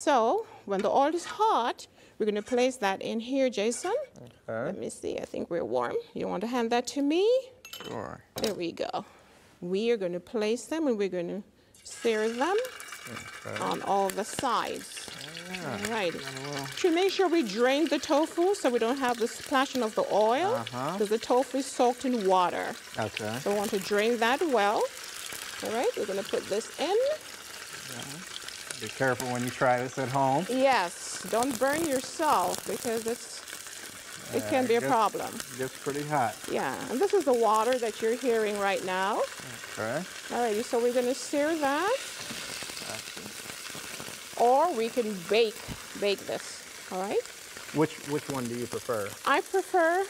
So when the oil is hot, we're going to place that in here, Jason. Okay. Let me see. I think we're warm. You want to hand that to me? Sure. There we go. We are going to place them and we're going to sear them on all the sides. All right. To make sure we drain the tofu so we don't have the splashing of the oil, because the tofu is soaked in water. Okay. So we want to drain that well. All right, we're going to put this in. Be careful when you try this at home. Yes, don't burn yourself because it can be a problem. It gets pretty hot. Yeah, and this is the water that you're hearing right now. Okay. All righty, so we're going to sear that. Or we can bake this, all right? Which one do you prefer? I prefer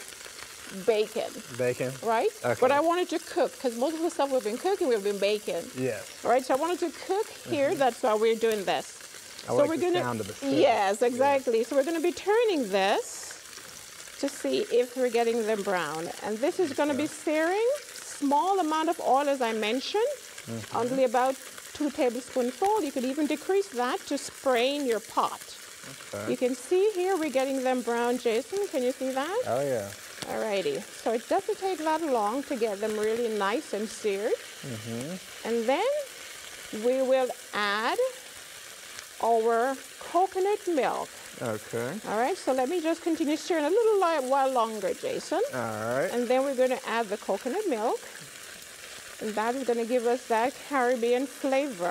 bacon. Bacon? Right? Okay. But I wanted to cook, because most of the stuff we've been cooking, we've been baking. Yes. All right, so I wanted to cook here. That's why we're doing this. I like the sound of the stick. Yes, exactly. Yeah. So we're going to be turning this to see if we're getting them brown. And this is going to be searing. Small amount of oil, as I mentioned, only about 2 tablespoonfuls. You could even decrease that to spray in your pot. Okay. You can see here we're getting them brown, Jason. Can you see that? Oh, yeah. Alrighty. So it doesn't take that long to get them really nice and seared. And then we will add our coconut milk. Okay. All right, so let me just continue stirring a little while longer, Jason. All right. And then we're going to add the coconut milk. And that is going to give us that Caribbean flavor.